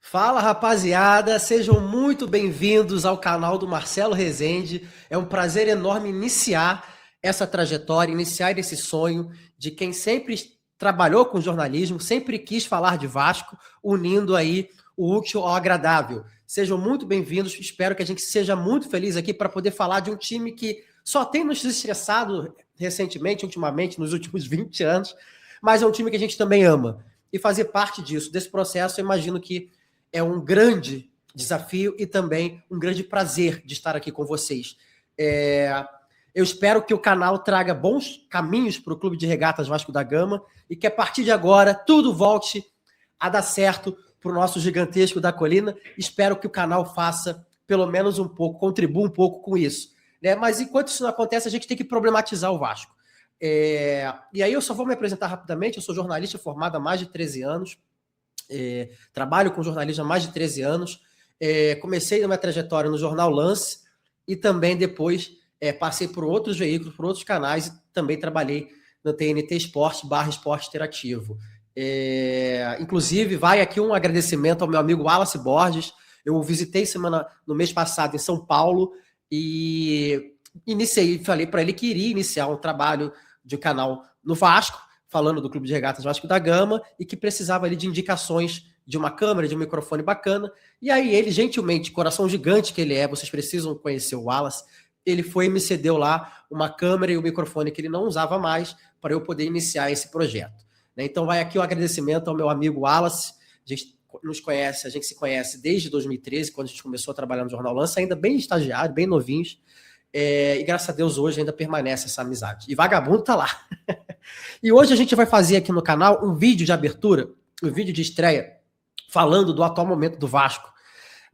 Fala, rapaziada, sejam muito bem-vindos ao canal do Marcelo Rezende. É um prazer enorme iniciar essa trajetória, iniciar esse sonho de quem sempre trabalhou com jornalismo, sempre quis falar de Vasco, unindo aí o útil ao agradável. Sejam muito bem-vindos, espero que a gente seja muito feliz aqui para poder falar de um time que só tem nos estressado recentemente, ultimamente, nos últimos 20 anos, mas é um time que a gente também ama. E fazer parte disso, desse processo, eu imagino que é um grande desafio e também um grande prazer de estar aqui com vocês. Eu espero que o canal traga bons caminhos para o Clube de Regatas Vasco da Gama e que a partir de agora tudo volte a dar certo para o nosso gigantesco da colina. Espero que o canal faça pelo menos um pouco, contribua um pouco com isso. Mas enquanto isso não acontece, a gente tem que problematizar o Vasco. E aí eu só vou me apresentar rapidamente. Eu sou jornalista formado há mais de 13 anos. Trabalho com jornalismo há mais de 13 anos. Comecei a minha trajetória no Jornal Lance e também depois passei por outros veículos, por outros canais e também trabalhei no TNT Esporte / Esporte Interativo. Inclusive, vai aqui um agradecimento ao meu amigo Wallace Borges. Eu o visitei no mês passado em São Paulo e falei para ele que iria iniciar um trabalho de um canal no Vasco, falando do Clube de Regatas Vasco da Gama, e que precisava ali de indicações de uma câmera, de um microfone bacana. E aí ele, gentilmente, coração gigante que ele é, vocês precisam conhecer o Wallace, ele foi e me cedeu lá uma câmera e um microfone que ele não usava mais para eu poder iniciar esse projeto. Então vai aqui o agradecimento ao meu amigo Wallace. A gente se conhece desde 2013, quando a gente começou a trabalhar no Jornal Lance, ainda bem estagiário, bem novinhos. E graças a Deus hoje ainda permanece essa amizade. E vagabundo tá lá. E hoje a gente vai fazer aqui no canal um vídeo de abertura, um vídeo de estreia, falando do atual momento do Vasco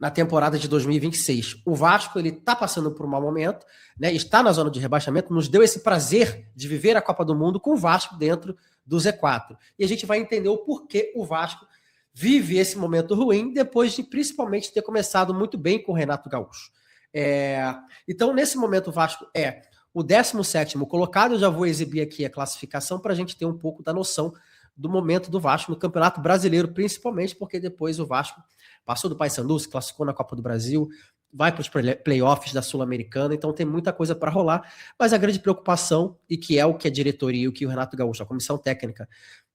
na temporada de 2026. O Vasco, ele tá passando por um mau momento, está na zona de rebaixamento, nos deu esse prazer de viver a Copa do Mundo com o Vasco dentro do Z4. E a gente vai entender o porquê o Vasco vive esse momento ruim, depois de principalmente ter começado muito bem com o Renato Gaúcho. Então, nesse momento, o Vasco é o 17º colocado. Eu já vou exibir aqui a classificação para a gente ter um pouco da noção do momento do Vasco no Campeonato Brasileiro, principalmente porque depois o Vasco passou do Paysandu, se classificou na Copa do Brasil, vai para os playoffs da Sul-Americana, então tem muita coisa para rolar, mas a grande preocupação, e que é o que a diretoria e o que o Renato Gaúcho, a comissão técnica,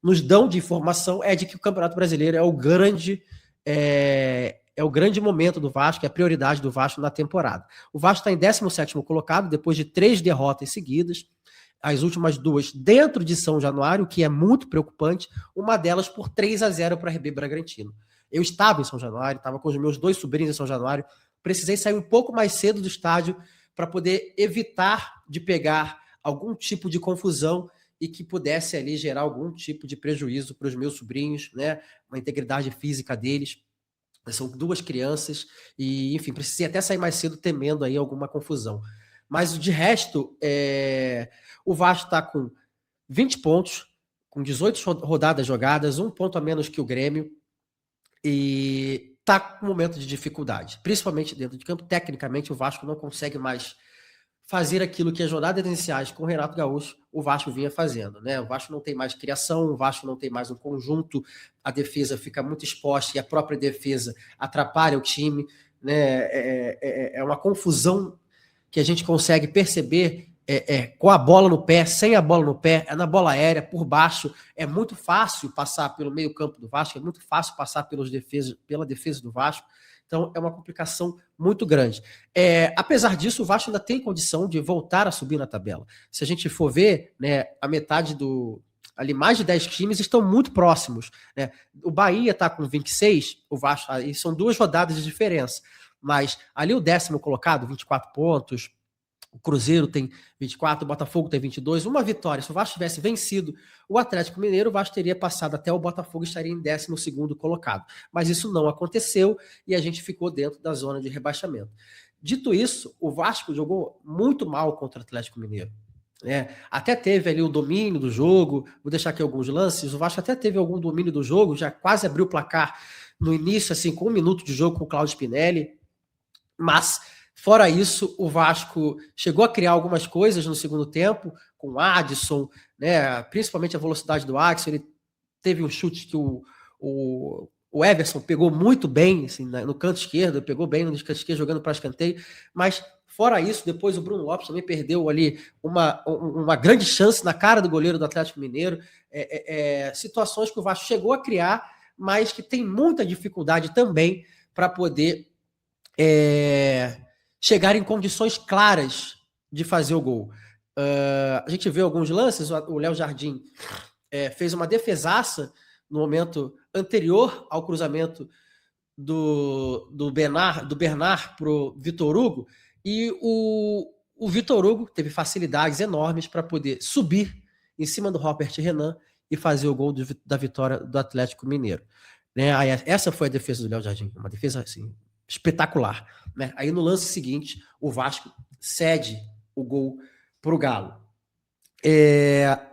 nos dão de informação, é de que o Campeonato Brasileiro é o grande momento do Vasco, é a prioridade do Vasco na temporada. O Vasco está em 17º colocado, depois de 3 derrotas seguidas, as últimas 2 dentro de São Januário, que é muito preocupante, uma delas por 3-0 para RB Bragantino. Eu estava em São Januário, estava com os meus 2 sobrinhos em São Januário, precisei sair um pouco mais cedo do estádio para poder evitar de pegar algum tipo de confusão e que pudesse ali gerar algum tipo de prejuízo para os meus sobrinhos, uma integridade física deles. São 2 crianças e, enfim, precisei até sair mais cedo temendo aí alguma confusão. Mas, de resto, o Vasco está com 20 pontos, com 18 rodadas jogadas, 1 ponto a menos que o Grêmio, e está com um momento de dificuldade, principalmente dentro de campo. Tecnicamente, o Vasco não consegue mais fazer aquilo que as rodadas iniciais com o Renato Gaúcho o Vasco vinha fazendo. O Vasco não tem mais criação, o Vasco não tem mais um conjunto, a defesa fica muito exposta e a própria defesa atrapalha o time. É uma confusão que a gente consegue perceber com a bola no pé, sem a bola no pé, na bola aérea, por baixo. É muito fácil passar pelo meio campo do Vasco, é muito fácil passar pela defesa do Vasco. Então, é uma complicação muito grande. Apesar disso, o Vasco ainda tem condição de voltar a subir na tabela. Se a gente for ver, a metade ali mais de 10 times estão muito próximos. O Bahia está com 26, o Vasco, aí são 2 rodadas de diferença. Mas ali o 10º colocado, 24 pontos, o Cruzeiro tem 24, o Botafogo tem 22, uma vitória. Se o Vasco tivesse vencido o Atlético Mineiro, o Vasco teria passado até o Botafogo e estaria em 12º colocado. Mas isso não aconteceu e a gente ficou dentro da zona de rebaixamento. Dito isso, o Vasco jogou muito mal contra o Atlético Mineiro. Até teve ali o domínio do jogo, vou deixar aqui alguns lances, o Vasco até teve algum domínio do jogo, já quase abriu o placar no início, assim, com 1 minuto de jogo com o Claudio Spinelli, mas fora isso, o Vasco chegou a criar algumas coisas no segundo tempo, com o Adson, principalmente a velocidade do Adson. Ele teve um chute que o O Everson pegou muito bem assim, no canto esquerdo, pegou bem no canto esquerdo, jogando para escanteio, mas fora isso, depois o Bruno Lopes também perdeu ali uma grande chance na cara do goleiro do Atlético Mineiro. Situações que o Vasco chegou a criar, mas que tem muita dificuldade também para poder chegar em condições claras de fazer o gol. A gente vê alguns lances, o Léo Jardim fez uma defesaça no momento anterior ao cruzamento do Bernard para o Vitor Hugo, e o Vitor Hugo teve facilidades enormes para poder subir em cima do Robert Renan e fazer o gol da vitória do Atlético Mineiro. Né? Aí, essa foi a defesa do Léo Jardim, uma defesa assim, espetacular. Né? Aí no lance seguinte, o Vasco cede o gol para o Galo.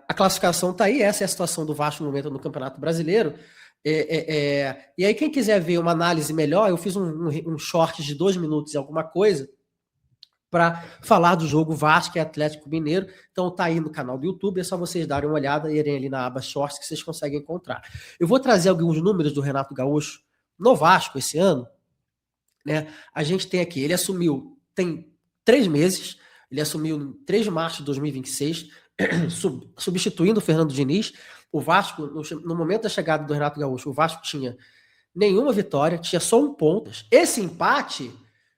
A classificação está aí, essa é a situação do Vasco no momento no Campeonato Brasileiro. E aí, quem quiser ver uma análise melhor, eu fiz um short de 2 minutos e alguma coisa para falar do jogo Vasco e Atlético Mineiro. Então tá aí no canal do YouTube, é só vocês darem uma olhada e irem ali na aba Shorts que vocês conseguem encontrar. Eu vou trazer alguns números do Renato Gaúcho no Vasco esse ano. Né? A gente tem aqui, ele assumiu, tem 3 meses, ele assumiu em 3 de março de 2026, substituindo o Fernando Diniz. O Vasco, no momento da chegada do Renato Gaúcho, o Vasco tinha nenhuma vitória, tinha só 1 ponto. Esse empate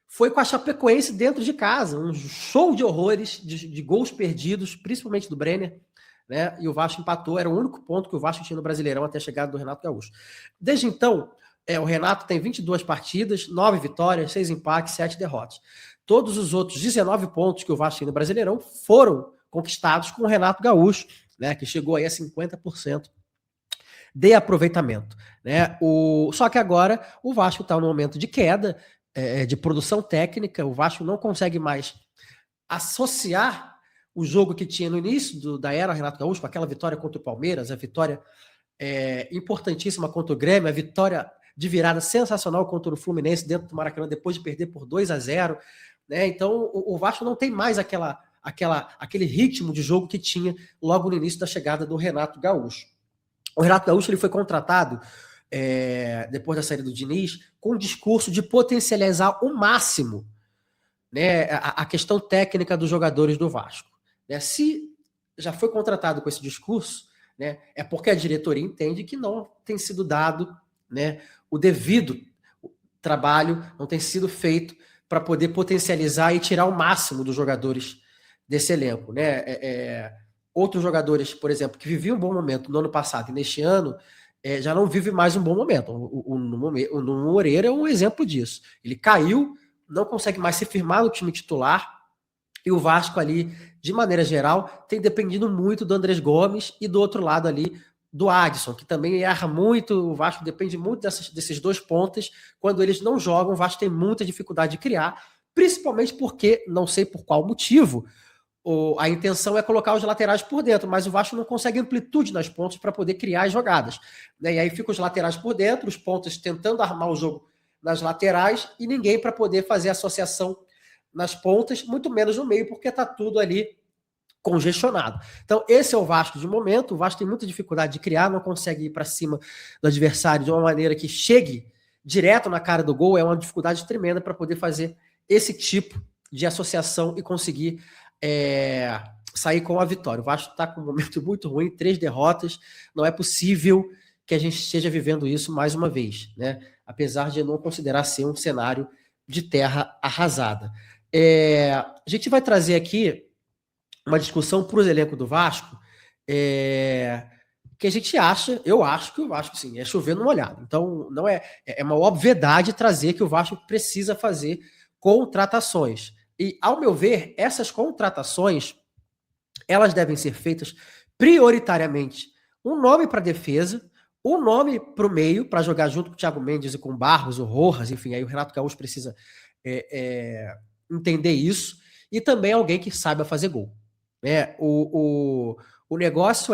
foi com a Chapecoense dentro de casa, um show de horrores, de gols perdidos, principalmente do Brenner, né? E o Vasco empatou, era o único ponto que o Vasco tinha no Brasileirão até a chegada do Renato Gaúcho. Desde então, o Renato tem 22 partidas, 9 vitórias, 6 empates, 7 derrotas. Todos os outros 19 pontos que o Vasco tinha no Brasileirão foram conquistados com o Renato Gaúcho, né? Que chegou aí a 50% de aproveitamento. Né? Só que agora o Vasco está num momento de queda, de produção técnica. O Vasco não consegue mais associar o jogo que tinha no início da era Renato Gaúcho, com aquela vitória contra o Palmeiras, a vitória importantíssima contra o Grêmio, a vitória de virada sensacional contra o Fluminense dentro do Maracanã, depois de perder por 2-0. Né? Então o Vasco não tem mais aquele ritmo de jogo que tinha logo no início da chegada do Renato Gaúcho. O Renato Gaúcho ele foi contratado depois da saída do Diniz com um discurso de potencializar o máximo, né, a questão técnica dos jogadores do Vasco. Né? Se já foi contratado com esse discurso, né, é porque a diretoria entende que não tem sido dado, né, o devido trabalho, não tem sido feito para poder potencializar e tirar o máximo dos jogadores desse elenco. Né? Outros jogadores, por exemplo, que viviam um bom momento no ano passado e neste ano, já não vive mais um bom momento. O Nuno Moreira é um exemplo disso. Ele caiu, não consegue mais se firmar no time titular, e o Vasco ali, de maneira geral, tem dependido muito do Andrés Gomes e do outro lado ali do Adson, que também erra muito. O Vasco depende muito desses 2 pontas. Quando eles não jogam, o Vasco tem muita dificuldade de criar, principalmente porque, não sei por qual motivo, a intenção é colocar os laterais por dentro, mas o Vasco não consegue amplitude nas pontas para poder criar as jogadas. Né? E aí ficam os laterais por dentro, os pontas tentando armar o jogo nas laterais e ninguém para poder fazer associação nas pontas, muito menos no meio, porque está tudo ali congestionado. Então esse é o Vasco de momento. O Vasco tem muita dificuldade de criar, não consegue ir para cima do adversário de uma maneira que chegue direto na cara do gol. É uma dificuldade tremenda para poder fazer esse tipo de associação e conseguir sair com a vitória. O Vasco está com um momento muito ruim, 3 derrotas. Não é possível que a gente esteja vivendo isso mais uma vez, né? Apesar de eu não considerar ser um cenário de terra arrasada. A gente vai trazer aqui uma discussão para o elenco do Vasco, que a gente acha, eu acho que o Vasco, sim, é chover no molhado. Então, não é uma obviedade trazer que o Vasco precisa fazer contratações. E, ao meu ver, essas contratações, elas devem ser feitas prioritariamente um nome para a defesa, um nome para o meio, para jogar junto com o Thiago Mendes e com o Barros, o Rojas, enfim, aí o Renato Gaúcho precisa entender isso, e também alguém que saiba fazer gol. O negócio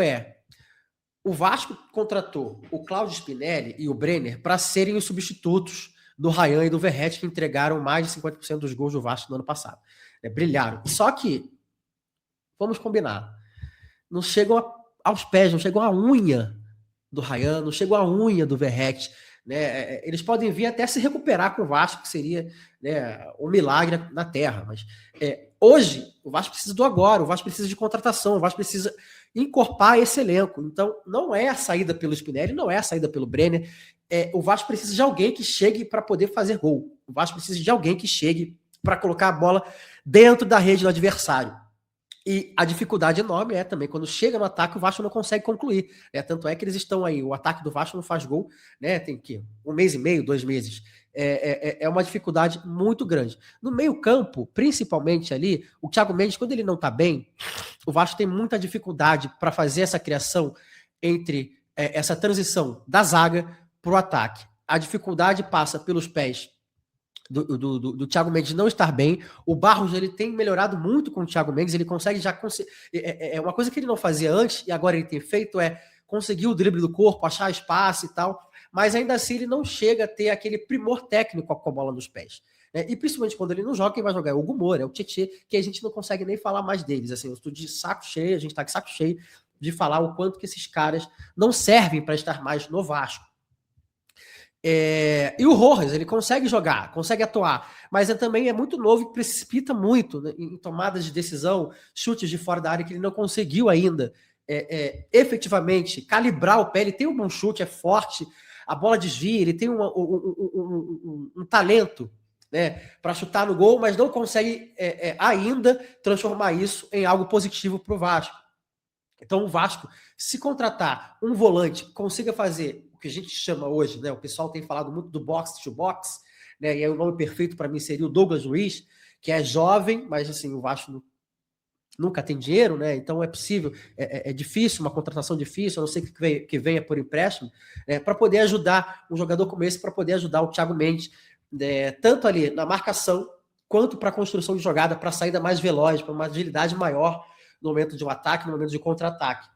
o Vasco contratou o Cláudio Spinelli e o Brenner para serem os substitutos do Ryan e do Verratti, que entregaram mais de 50% dos gols do Vasco no ano passado. Brilharam. Só que, vamos combinar, não chegam aos pés, não chegam à unha do Ryan, não chegam à unha do Verratti. né? Eles podem vir até se recuperar com o Vasco, que seria, né, um milagre na terra. Mas hoje o Vasco precisa do agora, o Vasco precisa de contratação, o Vasco precisa encorpar esse elenco. Então, não é a saída pelo Spinelli, não é a saída pelo Brenner. O Vasco precisa de alguém que chegue para poder fazer gol. O Vasco precisa de alguém que chegue para colocar a bola dentro da rede do adversário. E a dificuldade enorme é também quando chega no ataque, o Vasco não consegue concluir. Tanto é que eles estão aí, o ataque do Vasco não faz gol, né? Tem que 1 mês e meio, 2 meses. É uma dificuldade muito grande. No meio-campo, principalmente ali, o Thiago Mendes, quando ele não está bem, o Vasco tem muita dificuldade para fazer essa criação entre essa transição da zaga para o ataque. A dificuldade passa pelos pés do Thiago Mendes não estar bem. O Barros, ele tem melhorado muito com o Thiago Mendes, ele consegue já... uma coisa que ele não fazia antes, e agora ele tem feito, é conseguir o drible do corpo, achar espaço e tal, mas ainda assim ele não chega a ter aquele primor técnico com a bola nos pés. E principalmente quando ele não joga, quem vai jogar é o Hugo Moura, é o Tietê, que a gente não consegue nem falar mais deles. Assim, eu estou de saco cheio, a gente está de saco cheio de falar o quanto que esses caras não servem para estar mais no Vasco. E o Rojas, ele consegue jogar, consegue atuar, mas também é muito novo e precipita muito, né, em tomadas de decisão, chutes de fora da área que ele não conseguiu ainda efetivamente calibrar o pé. Ele tem um bom chute, é forte, a bola desvia, ele tem um talento, né, para chutar no gol, mas não consegue ainda transformar isso em algo positivo para o Vasco. Então o Vasco, se contratar um volante que consiga fazer o que a gente chama hoje, né? O pessoal tem falado muito do box to box, né? E aí o nome perfeito para mim seria o Douglas Luiz, que é jovem, mas assim, o Vasco nunca tem dinheiro, né? Então é possível, é difícil, uma contratação difícil, a não ser que venha por empréstimo, para poder ajudar um jogador como esse, para poder ajudar o Thiago Mendes, tanto ali na marcação, quanto para a construção de jogada, para saída mais veloz, para uma agilidade maior no momento de um ataque, no momento de contra-ataque.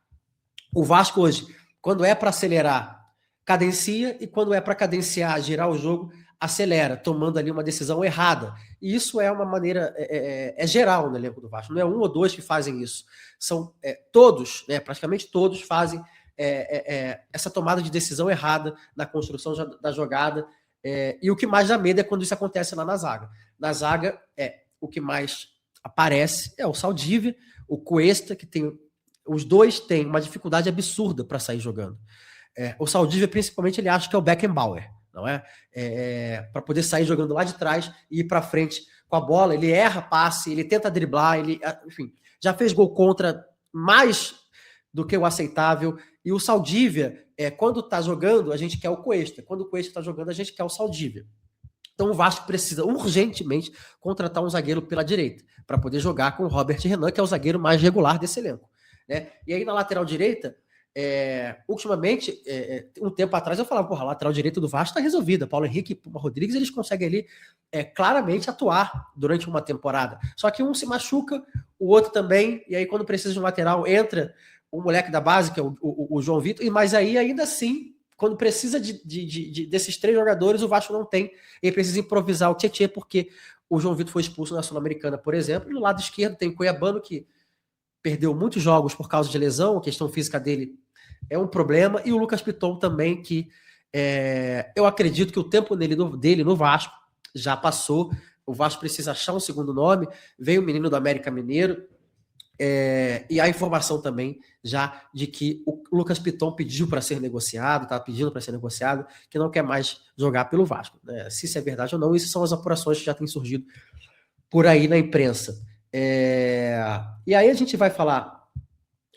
O Vasco hoje, quando é para acelerar, cadencia, e quando é para cadenciar, girar o jogo, acelera, tomando ali uma decisão errada. E isso é uma maneira geral no elenco do Vasco. Não é um ou dois que fazem isso. São todos, né, praticamente todos fazem essa tomada de decisão errada na construção da jogada. E o que mais dá medo é quando isso acontece lá na zaga. Na zaga, o que mais aparece é o Saldívia, o Cuesta, que tem... Os dois têm uma dificuldade absurda para sair jogando. O Saldívia, principalmente, ele acha que é o Beckenbauer, não é? Para poder sair jogando lá de trás e ir para frente com a bola. Ele erra passe, ele tenta driblar, enfim, já fez gol contra mais do que o aceitável. E o Saldívia, quando está jogando, a gente quer o Cuesta. Quando o Cuesta está jogando, a gente quer o Saldívia. Então o Vasco precisa urgentemente contratar um zagueiro pela direita, para poder jogar com o Robert Renan, que é o zagueiro mais regular desse elenco. E aí na lateral direita, ultimamente, um tempo atrás eu falava, a lateral direita do Vasco está resolvida. Paulo Henrique e Puma Rodrigues, eles conseguem ali claramente atuar durante uma temporada. Só que um se machuca, o outro também, e aí quando precisa de um lateral, entra o moleque da base, que é o João Vitor, mas aí ainda assim, quando precisa desses 3 jogadores, o Vasco não tem, ele precisa improvisar o Tietê, porque o João Vitor foi expulso na Sul-Americana, por exemplo, e no lado esquerdo tem o Cuiabano, que perdeu muitos jogos por causa de lesão, a questão física dele é um problema, e o Lucas Piton também, que eu acredito que o tempo dele no Vasco já passou. O Vasco precisa achar um segundo nome. Veio o menino do América Mineiro, e a informação também já de que o Lucas Piton pediu para ser negociado, estava pedindo para ser negociado, que não quer mais jogar pelo Vasco, né? Se isso é verdade ou não, isso são as apurações que já têm surgido por aí na imprensa. E aí a gente vai falar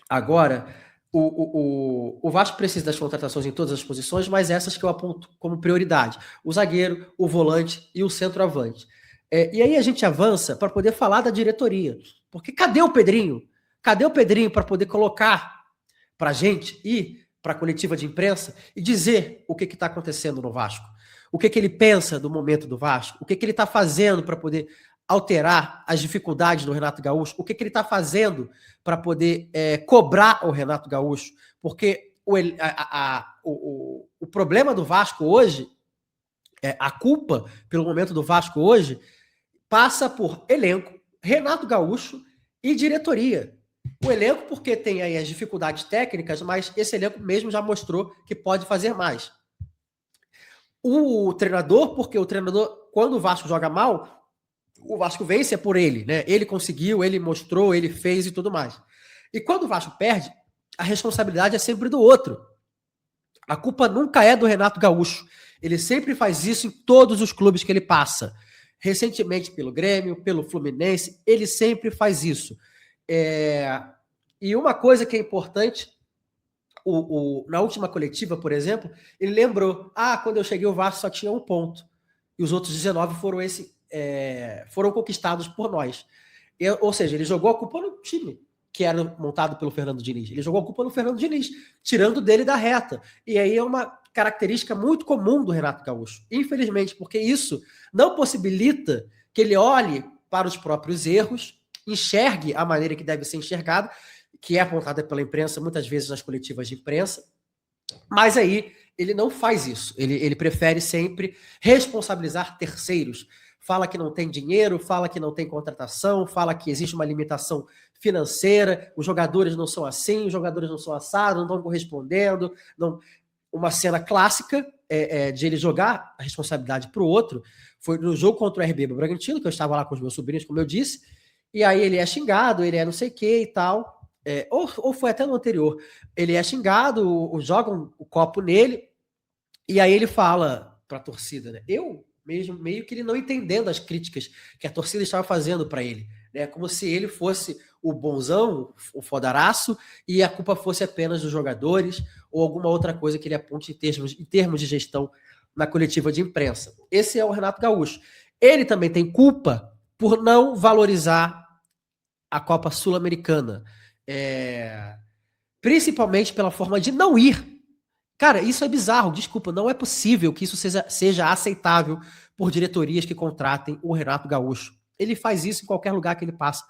agora. O Vasco precisa das contratações em todas as posições, mas essas que eu aponto como prioridade: o zagueiro, o volante e o centroavante. E aí a gente avança para poder falar da diretoria, porque cadê o Pedrinho? Cadê o Pedrinho para poder colocar para a gente ir para a coletiva de imprensa e dizer o que está acontecendo no Vasco? O que ele pensa do momento do Vasco? O que ele está fazendo para poder alterar as dificuldades do Renato Gaúcho? O que ele está fazendo para poder cobrar o Renato Gaúcho? Porque o problema do Vasco hoje, a culpa pelo momento do Vasco hoje, passa por elenco, Renato Gaúcho e diretoria. O elenco porque tem aí as dificuldades técnicas, mas esse elenco mesmo já mostrou que pode fazer mais. o treinador, porque o treinador, quando o Vasco joga mal, o Vasco vence é por ele, né? Ele conseguiu, ele mostrou, ele fez e tudo mais. E quando o Vasco perde, a responsabilidade é sempre do outro. A culpa nunca é do Renato Gaúcho. Ele sempre faz isso em todos os clubes que ele passa. Recentemente pelo Grêmio, pelo Fluminense, ele sempre faz isso. E uma coisa que é importante, na última coletiva, por exemplo, ele lembrou, quando eu cheguei o Vasco só tinha 1 ponto. E os outros 19 foram conquistados por nós. Ou seja, ele jogou a culpa no time que era montado pelo Fernando Diniz. Ele jogou a culpa no Fernando Diniz, tirando dele da reta. E aí é uma característica muito comum do Renato Gaúcho. Infelizmente, porque isso não possibilita que ele olhe para os próprios erros, enxergue a maneira que deve ser enxergado, que é apontada pela imprensa, muitas vezes nas coletivas de imprensa. Mas aí ele não faz isso. Ele prefere sempre responsabilizar terceiros. Fala que não tem dinheiro, fala que não tem contratação, fala que existe uma limitação financeira, os jogadores não são assim, os jogadores não são assados, não estão correspondendo. Não. Uma cena clássica de ele jogar a responsabilidade para o outro foi no jogo contra o RB Bragantino, que eu estava lá com os meus sobrinhos, como eu disse, e aí ele é xingado, ele é não sei o que e tal, ou foi até no anterior, ele é xingado, jogam o copo nele, e aí ele fala para a torcida, né? Eu mesmo, meio que ele não entendendo as críticas que a torcida estava fazendo para ele, né? Como se ele fosse o bonzão, o fodaraço, e a culpa fosse apenas dos jogadores ou alguma outra coisa que ele aponte em termos de gestão na coletiva de imprensa. Esse é o Renato Gaúcho. Ele também tem culpa por não valorizar a Copa Sul-Americana, principalmente pela forma de não ir. Cara, isso é bizarro, desculpa, não é possível que isso seja aceitável por diretorias que contratem o Renato Gaúcho. Ele faz isso em qualquer lugar que ele passa.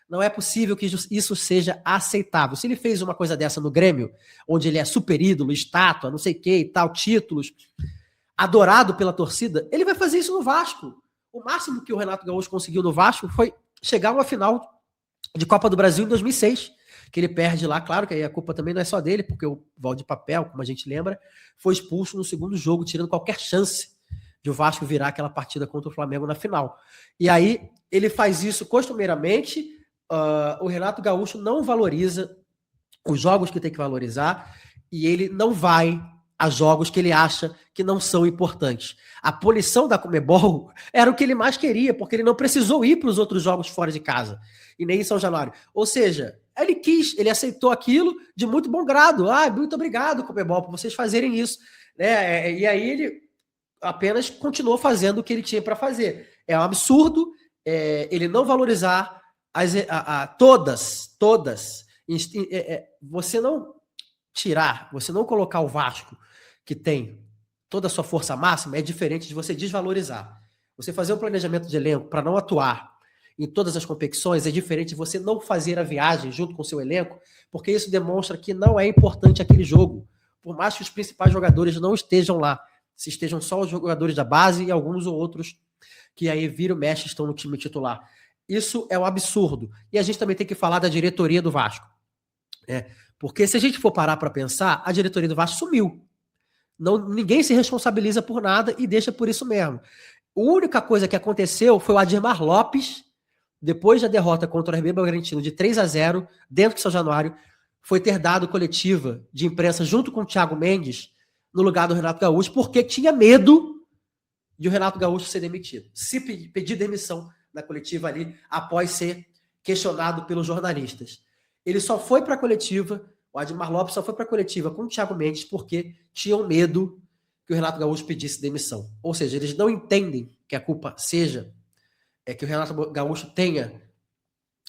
Não é possível que isso seja aceitável. Se ele fez uma coisa dessa no Grêmio, onde ele é super ídolo, estátua, não sei o que e tal, títulos, adorado pela torcida, ele vai fazer isso no Vasco. O máximo que o Renato Gaúcho conseguiu no Vasco foi chegar a uma final de Copa do Brasil em 2006, que ele perde lá. Claro que aí a culpa também não é só dele, porque o Valdir Papel, como a gente lembra, foi expulso no segundo jogo, tirando qualquer chance de o Vasco virar aquela partida contra o Flamengo na final. E aí ele faz isso costumeiramente. O Renato Gaúcho não valoriza os jogos que tem que valorizar e ele não vai a jogos que ele acha que não são importantes. A punição da Conmebol era o que ele mais queria, porque ele não precisou ir para os outros jogos fora de casa, e nem em São Januário. Ou seja, ele aceitou aquilo de muito bom grado. Muito obrigado, Conmebol, por vocês fazerem isso. Né? E aí ele apenas continuou fazendo o que ele tinha para fazer. É um absurdo ele não valorizar todas. Você não tirar, você não colocar o Vasco, que tem toda a sua força máxima, é diferente de você desvalorizar. Você fazer um planejamento de elenco para não atuar em todas as competições é diferente de você não fazer a viagem junto com o seu elenco, porque isso demonstra que não é importante aquele jogo. Por mais que os principais jogadores não estejam lá, se estejam só os jogadores da base e alguns ou outros que aí viram mexe estão no time titular. Isso é um absurdo. E a gente também tem que falar da diretoria do Vasco. Porque se a gente for parar para pensar, a diretoria do Vasco sumiu. Ninguém se responsabiliza por nada e deixa por isso mesmo. A única coisa que aconteceu foi o Ademar Lopes, depois da derrota contra o RB Bragantino de 3-0, dentro de São Januário, foi ter dado coletiva de imprensa junto com o Thiago Mendes, no lugar do Renato Gaúcho, porque tinha medo de o Renato Gaúcho ser demitido. Se pedir demissão na coletiva ali, após ser questionado pelos jornalistas. Ele só foi para a coletiva, o Ademar Lopes só foi para a coletiva com o Thiago Mendes porque tinham medo que o Renato Gaúcho pedisse demissão. Ou seja, eles não entendem que a culpa seja que o Renato Gaúcho tenha.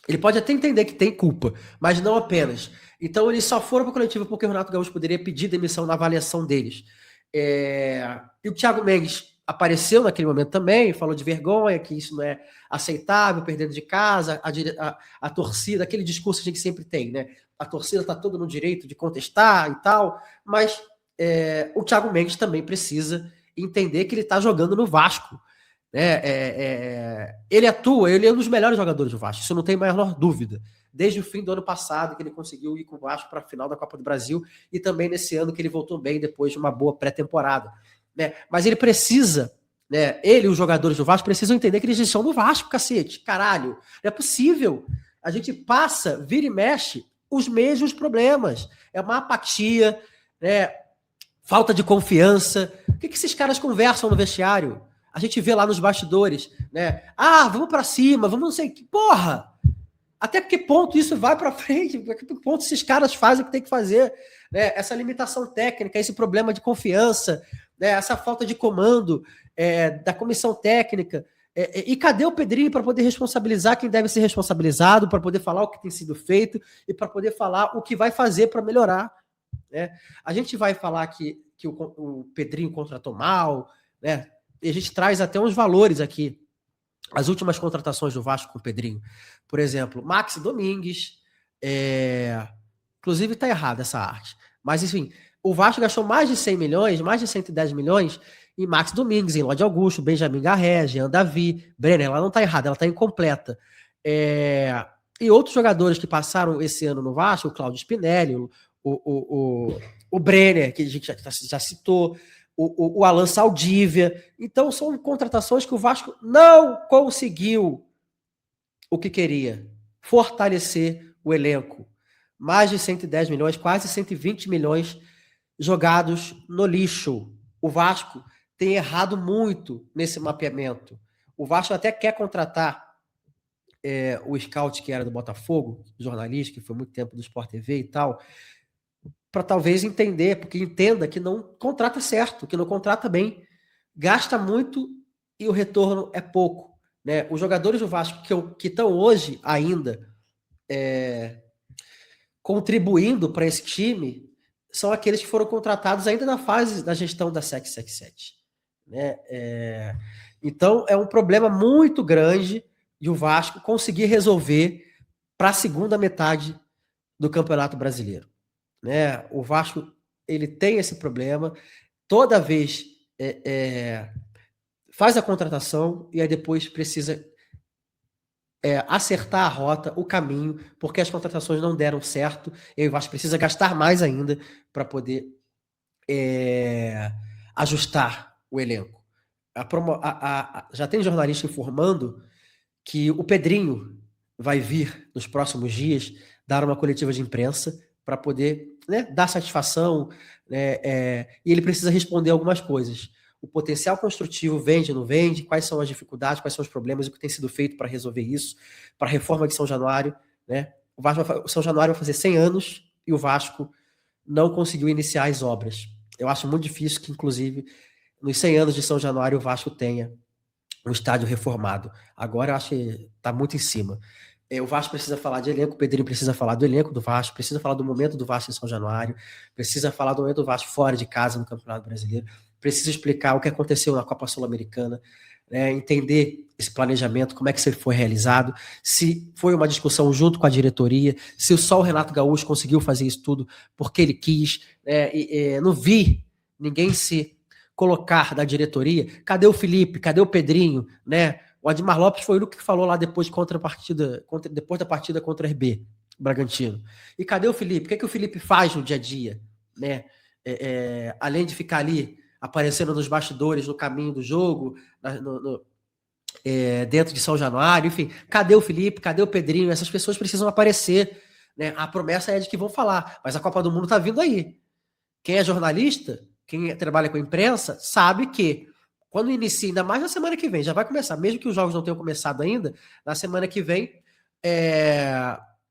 Ele pode até entender que tem culpa, mas não apenas. Então eles só foram para a coletiva porque o Renato Gaúcho poderia pedir demissão na avaliação deles. E o Thiago Mendes apareceu naquele momento também, falou de vergonha, que isso não é aceitável, perdendo de casa, a torcida, aquele discurso que a gente sempre tem, né? A torcida está toda no direito de contestar e tal, mas o Thiago Mendes também precisa entender que ele está jogando no Vasco. Ele atua, ele é um dos melhores jogadores do Vasco, isso não tem a menor dúvida. Desde o fim do ano passado, que ele conseguiu ir com o Vasco para a final da Copa do Brasil, e também nesse ano que ele voltou bem depois de uma boa pré-temporada. né? Mas ele precisa, né? Ele e os jogadores do Vasco precisam entender que eles estão no Vasco, cacete. Caralho, não é possível. A gente passa, vira e mexe, os mesmos problemas. É uma apatia, né? Falta de confiança. O que esses caras conversam no vestiário? A gente vê lá nos bastidores, né? Ah, vamos para cima, vamos não sei que. Porra! Até que ponto isso vai para frente? Até que ponto esses caras fazem o que tem que fazer? Né? Essa limitação técnica, esse problema de confiança, né? Essa falta de comando da comissão técnica. E cadê o Pedrinho para poder responsabilizar quem deve ser responsabilizado, para poder falar o que tem sido feito e para poder falar o que vai fazer para melhorar? Né? A gente vai falar que o Pedrinho contratou mal, né? E a gente traz até uns valores aqui. As últimas contratações do Vasco com o Pedrinho. Por exemplo, Maxi Domingues. Inclusive está errada essa arte. Mas, enfim, o Vasco gastou mais de 100 milhões, mais de 110 milhões em Maxi Domingues, em Lodi Augusto, Benjamin Garré, Jean Davi, Brenner. Ela não está errada, ela está incompleta. E outros jogadores que passaram esse ano no Vasco, o Cláudio Spinelli, o Brenner, que a gente já citou, o Alan Saldívia. Então, são contratações que o Vasco não conseguiu o que queria. Fortalecer o elenco. Mais de 110 milhões, quase 120 milhões jogados no lixo. O Vasco tem errado muito nesse mapeamento. O Vasco até quer contratar o scout que era do Botafogo, jornalista, que foi muito tempo do Sport TV e tal, para talvez entender, porque entenda que não contrata certo, que não contrata bem, gasta muito e o retorno é pouco. Né? Os jogadores do Vasco que estão hoje ainda contribuindo para esse time são aqueles que foram contratados ainda na fase da gestão da 777. Né? Então, é um problema muito grande de o Vasco conseguir resolver para a segunda metade do Campeonato Brasileiro. Né? O Vasco ele tem esse problema, toda vez faz a contratação e aí depois precisa acertar a rota, o caminho, porque as contratações não deram certo, e o Vasco precisa gastar mais ainda para poder ajustar o elenco. Já tem jornalista informando que o Pedrinho vai vir nos próximos dias dar uma coletiva de imprensa para poder, né, dar satisfação, e ele precisa responder algumas coisas. O potencial construtivo vende, não vende? Quais são as dificuldades, quais são os problemas, o que tem sido feito para resolver isso, para a reforma de São Januário. Né? O São Januário vai fazer 100 anos e o Vasco não conseguiu iniciar as obras. Eu acho muito difícil que, inclusive, nos 100 anos de São Januário, o Vasco tenha um estádio reformado. Agora eu acho que está muito em cima. O Vasco precisa falar de elenco, o Pedrinho precisa falar do elenco do Vasco, precisa falar do momento do Vasco em São Januário, precisa falar do momento do Vasco fora de casa no Campeonato Brasileiro, precisa explicar o que aconteceu na Copa Sul-Americana, entender esse planejamento, como é que isso foi realizado, se foi uma discussão junto com a diretoria, se só o Renato Gaúcho conseguiu fazer isso tudo porque ele quis. Não vi ninguém se colocar da diretoria. Cadê o Felipe? Cadê o Pedrinho? Né? O Admar Lopes foi o que falou lá depois depois da partida contra o RB Bragantino. E cadê o Felipe? O que o Felipe faz no dia a dia? Né? Além de ficar ali aparecendo nos bastidores, no caminho do jogo, dentro de São Januário, enfim. Cadê o Felipe? Cadê o Pedrinho? Essas pessoas precisam aparecer. Né? A promessa é de que vão falar, mas a Copa do Mundo está vindo aí. Quem é jornalista, quem trabalha com imprensa, sabe que quando inicia, ainda mais na semana que vem, já vai começar, mesmo que os jogos não tenham começado ainda, na semana que vem,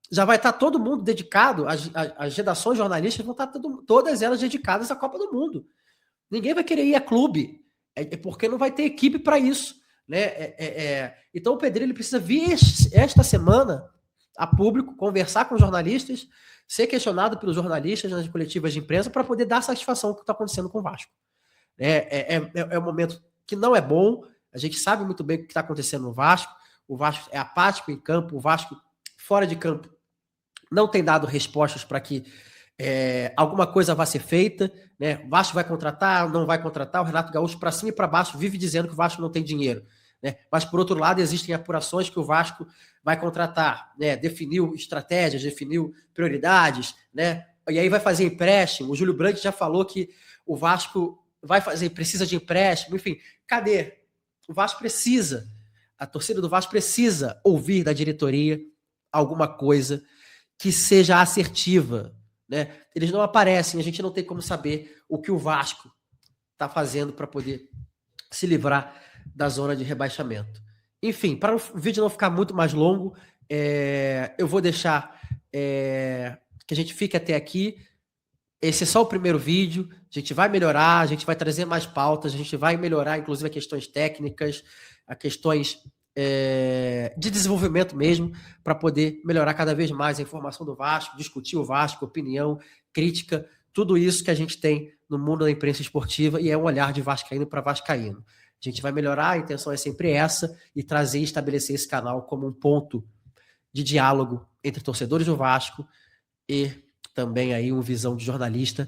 já vai estar todo mundo dedicado, as redações jornalistas vão estar todas elas dedicadas à Copa do Mundo. Ninguém vai querer ir a clube, porque não vai ter equipe para isso. Né? Então o Pedrinho ele precisa vir esta semana a público, conversar com os jornalistas, ser questionado pelos jornalistas nas coletivas de imprensa para poder dar satisfação do que está acontecendo com o Vasco. É um momento que não é bom, a gente sabe muito bem o que está acontecendo no Vasco, o Vasco é apático em campo, o Vasco fora de campo não tem dado respostas para que alguma coisa vá ser feita, né? O Vasco vai contratar, não vai contratar, o Renato Gaúcho para cima e para baixo vive dizendo que o Vasco não tem dinheiro. Né? Mas, por outro lado, existem apurações que o Vasco vai contratar, né? Definiu estratégias, definiu prioridades, né? E aí vai fazer empréstimo. O Júlio Brandt já falou que o Vasco vai fazer, precisa de empréstimo, enfim, cadê? O Vasco precisa, a torcida do Vasco precisa ouvir da diretoria alguma coisa que seja assertiva, né? Eles não aparecem, a gente não tem como saber o que o Vasco está fazendo para poder se livrar da zona de rebaixamento. Enfim, para o vídeo não ficar muito mais longo, eu vou deixar que a gente fique até aqui. Esse é só o primeiro vídeo, a gente vai melhorar, a gente vai trazer mais pautas, a gente vai melhorar, inclusive, as questões técnicas, as questões de desenvolvimento mesmo, para poder melhorar cada vez mais a informação do Vasco, discutir o Vasco, opinião, crítica, tudo isso que a gente tem no mundo da imprensa esportiva e é um olhar de vascaíno para vascaíno. A gente vai melhorar, a intenção é sempre essa, e trazer e estabelecer esse canal como um ponto de diálogo entre torcedores do Vasco e também aí uma visão de jornalista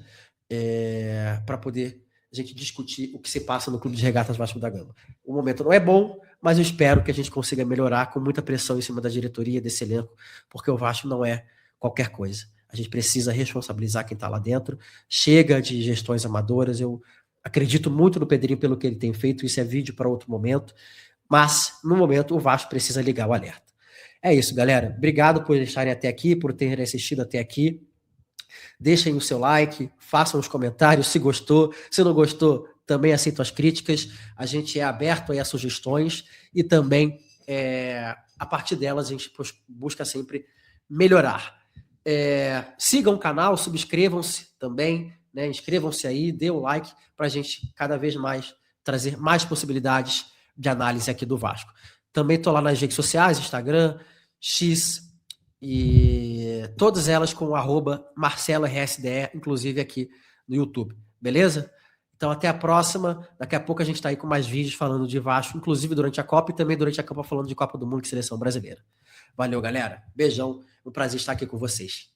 para poder a gente discutir o que se passa no Clube de Regatas Vasco da Gama. O momento não é bom, mas eu espero que a gente consiga melhorar com muita pressão em cima da diretoria, desse elenco, porque o Vasco não é qualquer coisa. A gente precisa responsabilizar quem está lá dentro. Chega de gestões amadoras. Eu acredito muito no Pedrinho pelo que ele tem feito, isso é vídeo para outro momento, mas no momento o Vasco precisa ligar o alerta. É isso, galera. Obrigado por estarem até aqui, por terem assistido até aqui. Deixem o seu like, façam os comentários se gostou, se não gostou, também aceito as críticas. A gente é aberto aí a sugestões e também, a partir delas, a gente busca sempre melhorar. Sigam o canal, subscrevam-se também, né? Inscrevam-se aí, dê um like para a gente cada vez mais trazer mais possibilidades de análise aqui do Vasco. Também estou lá nas redes sociais, Instagram, X e todas elas com o @MarceloRSDE, inclusive aqui no YouTube, beleza? Então até a próxima, daqui a pouco a gente está aí com mais vídeos falando de Vasco, inclusive durante a Copa e também durante a Copa falando de Copa do Mundo e Seleção Brasileira. Valeu, galera, beijão, um prazer estar aqui com vocês.